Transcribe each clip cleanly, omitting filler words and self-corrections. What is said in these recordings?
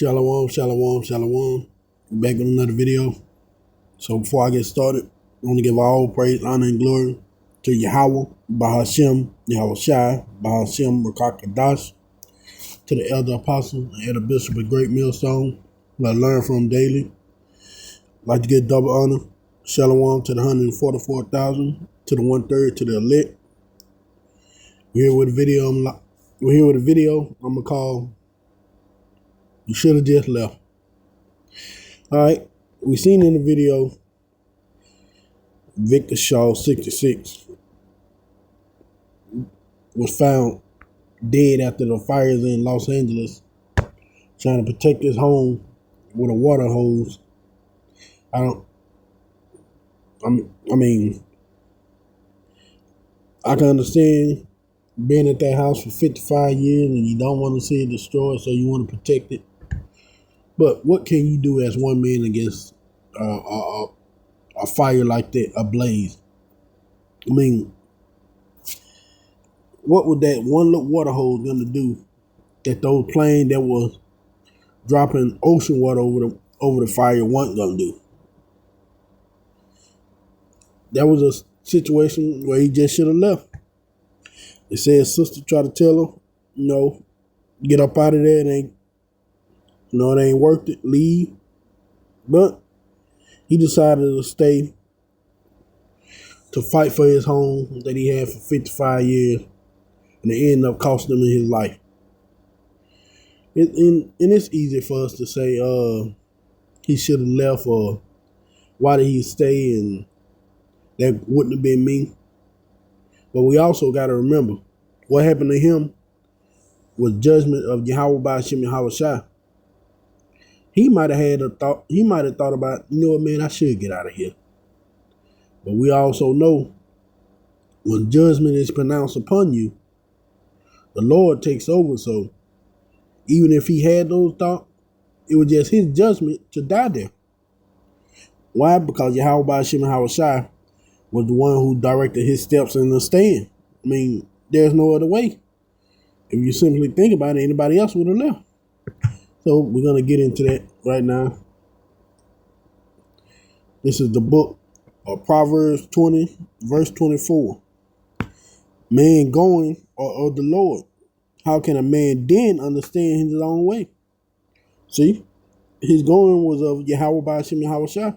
Shalom, shalom, shalom. Back with another video. So before I get started, I want to give all praise, honor, and glory to Yahweh, Bahashem, Yahweh Shai, Bahashem, Rakakadash, to the elder apostle and elder bishop of Great Millstone, who I learn from daily. I'd like to get double honor. Shalom to the 144,000, to the 1/3, to the elect. We're here with a video. I'm gonna call "You Should Have Just Left." All right, we seen in the video Victor Shaw, 66, was found dead after the fires in Los Angeles, trying to protect his home with a water hose. I mean, I can understand being at that house for 55 years and you don't want to see it destroyed, so you want to protect it. But what can you do as one man against a fire like that, a blaze? I mean, what would that one little water hose gonna do that those planes that was dropping ocean water over the fire weren't gonna do? That was a situation where he just should have left. They said his sister tried to tell him, get up out of there. It ain't worth it. Leave. But he decided to stay to fight for his home that he had for 55 years, and it ended up costing him his life. And it's easy for us to say he should have left, or why did he stay, and that wouldn't have been me. But we also got to remember what happened to him was judgment of Yahweh Ba'ashem Yahweh Shai. He might have had a thought. He might have thought about, what, man, I should get out of here. But we also know when judgment is pronounced upon you, the Lord takes over. So even if he had those thoughts, it was just his judgment to die there. Why? Because Yahweh Ba'ashem Yahweh Shai was the one who directed his steps in the stand. I mean, there's no other way. If you simply think about it, anybody else would have left. So we're going to get into that right now. This is the book of Proverbs 20, verse 24. Man going or of the Lord. How can a man then understand his own way? See, his going was of Yahweh Ba'ashem Yahweh Shai.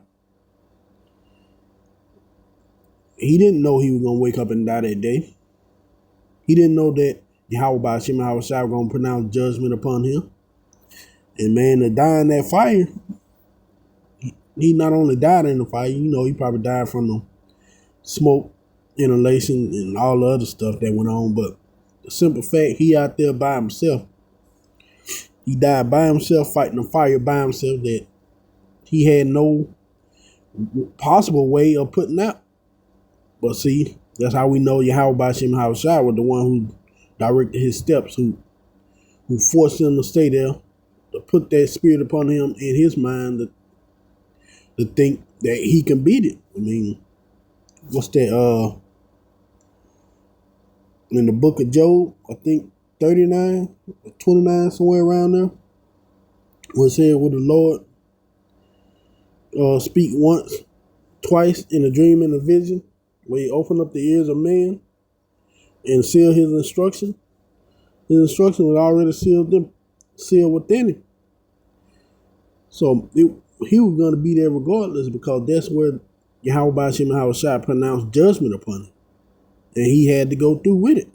He didn't know he was going to wake up and die that day. He didn't know that Yahweh Ba'ashem Yahweh Shai was going to pronounce judgment upon him. And man, to die in that fire, he not only died in the fire, he probably died from the smoke, inhalation, and all the other stuff that went on. But the simple fact, he out there by himself. He died by himself, fighting the fire by himself that he had no possible way of putting out. But see, that's how we know Yahweh Ba'ashem Yahweh Shai was the one who directed his steps, who forced him to stay there, to put that spirit upon him in his mind to think that he can beat it. I mean, what's that? In the book of Job, I think 39 or 29, somewhere around there, where it said, "Will the Lord speak once, twice in a dream and a vision, where he opened up the ears of man and sealed his instruction?" His instruction was already sealed within him. So he was going to be there regardless, because that's where Yahweh Ba'ashem Yahweh Shai pronounced judgment upon him. And he had to go through with it.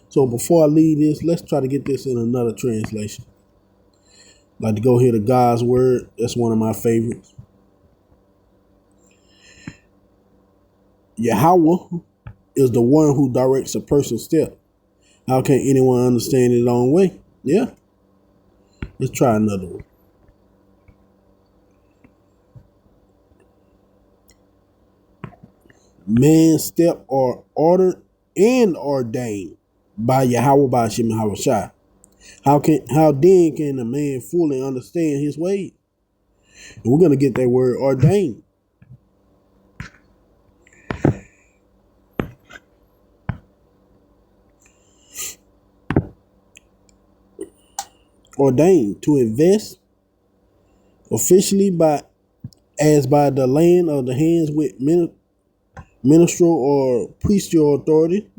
So before I leave this, let's try to get this in another translation. I'd like to go here to God's Word. That's one of my favorites. Yahweh is the one who directs a person's step. How can anyone understand his own way? Yeah. Let's try another one. Man's steps are ordered and ordained by Yahweh Ba'ashem Yahweh Shai. How then can a man fully understand his ways? And we're going to get that word ordained. ordained to invest officially by the land of the hands with ministerial or priestly authority,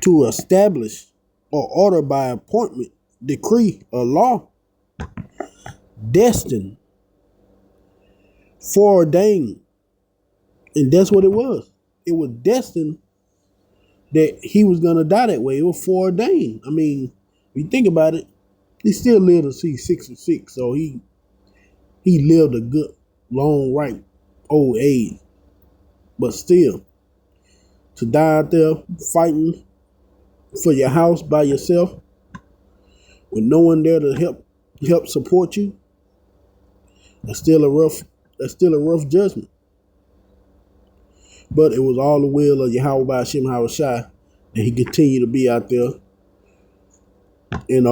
to establish or order by appointment, decree, or law, destined, foreordained. And that's what it was. It was destined that he was going to die that way. It was foreordained. I mean, if you think about it, he still lived to see 66. So he lived a good, long, right, old age. But still, to die out there fighting for your house by yourself with no one there to help support you, that's still a rough judgment. But it was all the will of Yahweh Ba'ashem Hawashai that he continued to be out there, and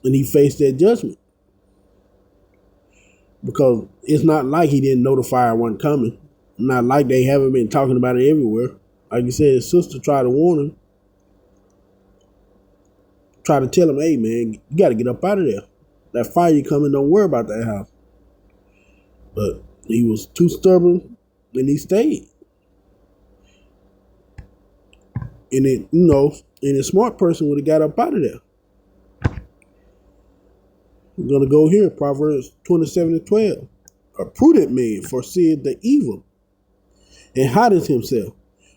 he faced that judgment. Because it's not like he didn't know the fire wasn't coming. Not like they haven't been talking about it everywhere. Like you said, his sister tried to warn him. Try to tell him, hey man, you got to get up out of there. That fire coming, don't worry about that house. But he was too stubborn and he stayed. And a smart person would have got up out of there. We're going to go here, Proverbs 27:12. A prudent man foreseeth the evil and hideth himself,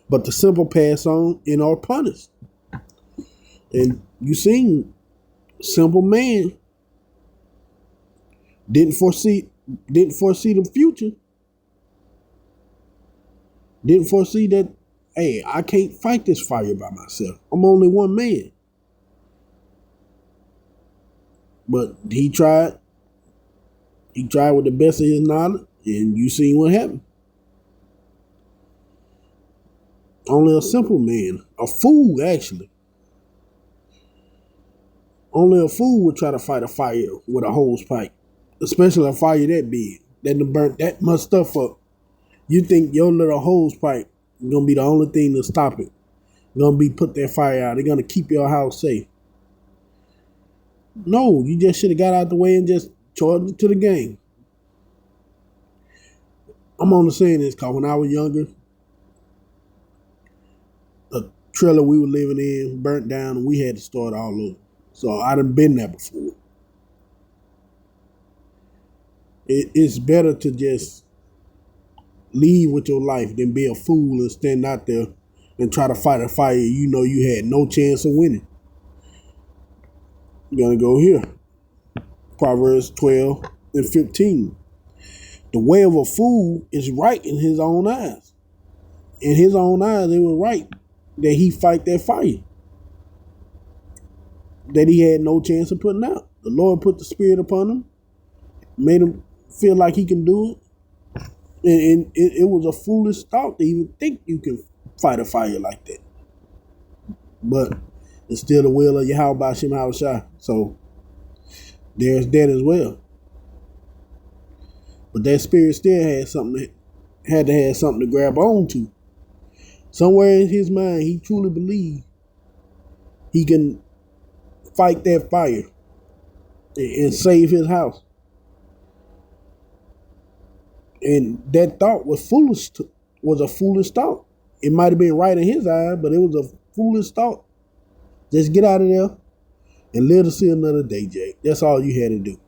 but the simple pass on and are punished. And you seen, simple man didn't foresee the future. Didn't foresee that, hey, I can't fight this fire by myself. I'm only one man. But he tried. He tried with the best of his knowledge, and you seen what happened. Only a simple man, a fool actually. Only a fool would try to fight a fire with a hose pipe, especially a fire that big, that done burnt that much stuff up. You think your little hose pipe is gonna be the only thing to stop it? Gonna be put that fire out. They're gonna keep your house safe. No, you just should have got out the way and just charged it to the game. I'm only saying this because when I was younger, the trailer we were living in burnt down and we had to start all over. So I done been there before. It's better to just leave with your life than be a fool and stand out there and try to fight a fire you know you had no chance of winning. I'm gonna go here. Proverbs 12:15. The way of a fool is right in his own eyes. In his own eyes, it was right that he fight that fire that he had no chance of putting out. The Lord put the spirit upon him, made him feel like he can do it. And it was a foolish thought to even think you can fight a fire like that. But it's still the will of Yahweh Ba'ashem Hawashai. So there's that as well. But that spirit still had to have something to grab on to. Somewhere in his mind, he truly believed he can fight that fire and save his house. And that thought was a foolish thought. It might have been right in his eye, but it was a foolish thought. Just get out of there and live to see another day, Jake. That's all you had to do.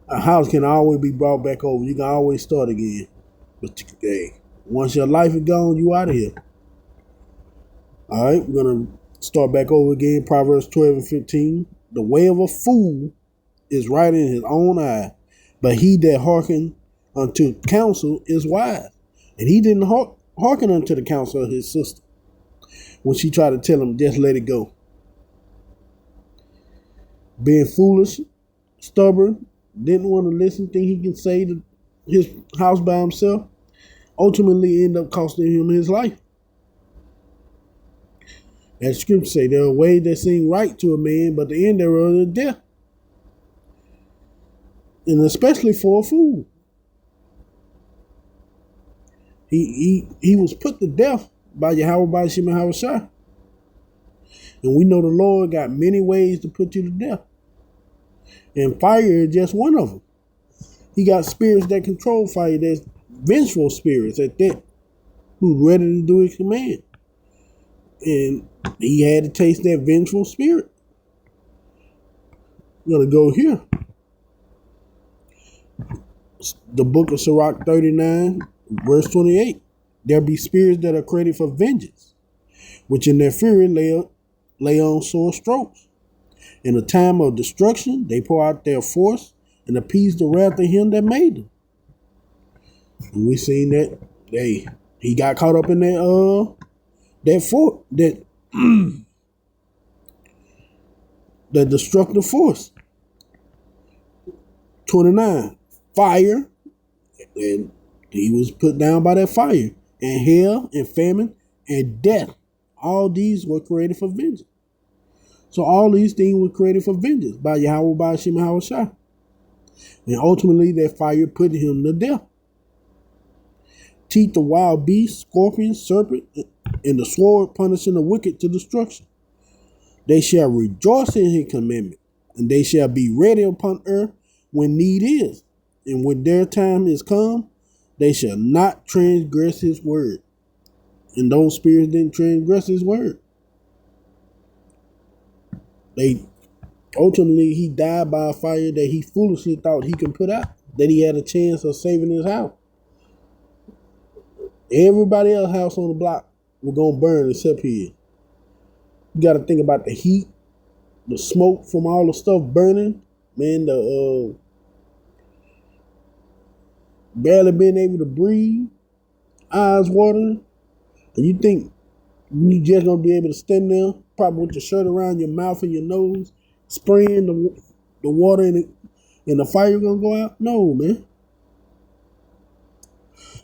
A house can always be brought back over. You can always start again. But hey, once your life is gone, you out of here. All right, we're going to start back over again. Proverbs 12:15. The way of a fool is right in his own eye, but he that hearken unto counsel is wise. And he didn't hearken unto the counsel of his sister when she tried to tell him, just let it go. Being foolish, stubborn, didn't want to listen, think he can save his house by himself, ultimately end up costing him his life. As scripture say, there are ways that seem right to a man, but the end thereof is death. And especially for a fool. He was put to death by Yahweh Ba'ashem Hawashai. And we know the Lord got many ways to put you to death. And fire is just one of them. He got spirits that control fire. There's vengeful spirits at that, who's ready to do his command. And he had to taste that vengeful spirit. I'm going to go here. The book of Sirach 39, verse 28. There be spirits that are created for vengeance, which in their fury lay on sore strokes. In a time of destruction, they pour out their force and appease the wrath of him that made them. And we seen that he got caught up in that destructive force. 29. Fire, and he was put down by that fire. And hell and famine and death. All these were created for vengeance. So all these things were created for vengeance by Yahweh, by Hashem Yahushua. And ultimately that fire put him to death. Teeth the wild beast, scorpion, serpent, and the sword punishing the wicked to destruction. They shall rejoice in his commandment, and they shall be ready upon earth when need is. And when their time is come, they shall not transgress his word. And those spirits didn't transgress his word. Ultimately, he died by a fire that he foolishly thought he could put out, that he had a chance of saving his house. Everybody else's house on the block was going to burn except his. You got to think about the heat, the smoke from all the stuff burning. Man, the barely being able to breathe, eyes watering. And you think you just going to be able to stand there, probably with your shirt around your mouth and your nose, spraying the water and the fire going to go out? No, man.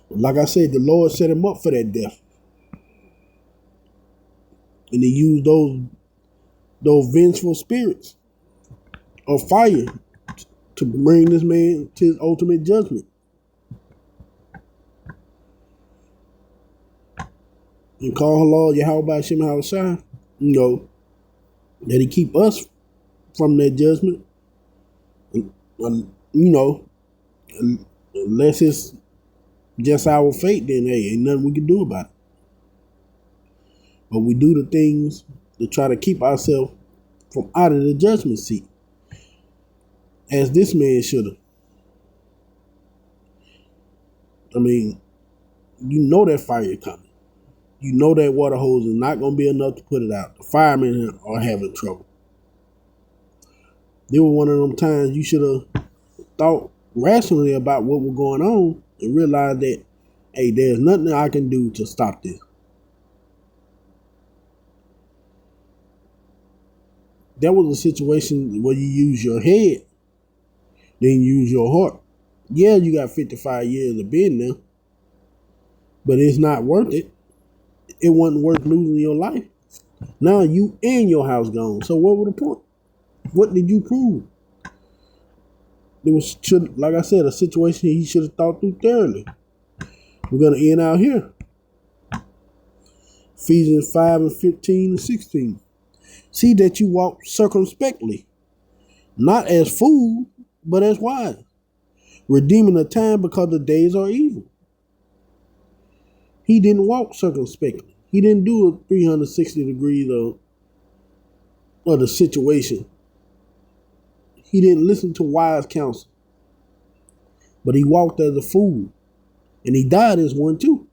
Like I said, the Lord set him up for that death. And he used those vengeful spirits of fire to bring this man to his ultimate judgment. And call Allah Yahweh by Hashem Yahushua, that he keep us from that judgment. Unless it's just our fate, then hey, ain't nothing we can do about it. But we do the things to try to keep ourselves from out of the judgment seat, as this man should have. I mean, you know that fire coming. You know that water hose is not going to be enough to put it out. The firemen are having trouble. There was one of them times you should have thought rationally about what was going on and realized that, hey, there's nothing I can do to stop this. That was a situation where you use your head, then you use your heart. Yeah, you got 55 years of being there, but it's not worth it. It wasn't worth losing your life. Now you and your house gone. So what was the point? What did you prove? It was, like I said, a situation he should have thought through thoroughly. We're going to end out here. Ephesians 5 and 15 and 16. See that you walk circumspectly, not as fools, but as wise, redeeming the time because the days are evil. He didn't walk circumspectly. He didn't do a 360 degrees of the situation. He didn't listen to wise counsel. But he walked as a fool. And he died as one too.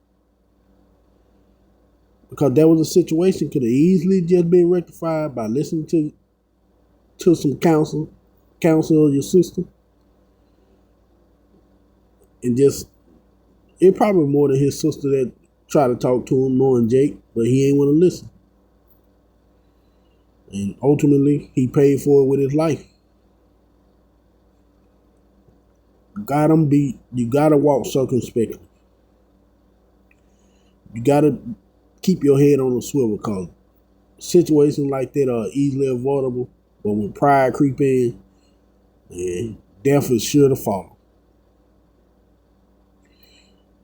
Because that was a situation could have easily just been rectified by listening to some counsel of your sister. And just, it probably more than his sister that tried to talk to him, knowing Jake, but he ain't want to listen. And ultimately, he paid for it with his life. You gotta walk circumspectly. You gotta keep your head on a swivel, because situations like that are easily avoidable. But when pride creep in, death is sure to follow.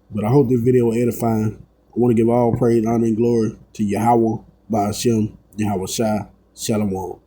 But I hope this video will edify. I want to give all praise, honor, and glory to Yahweh by Hashem Yahweh Shai, Shalom.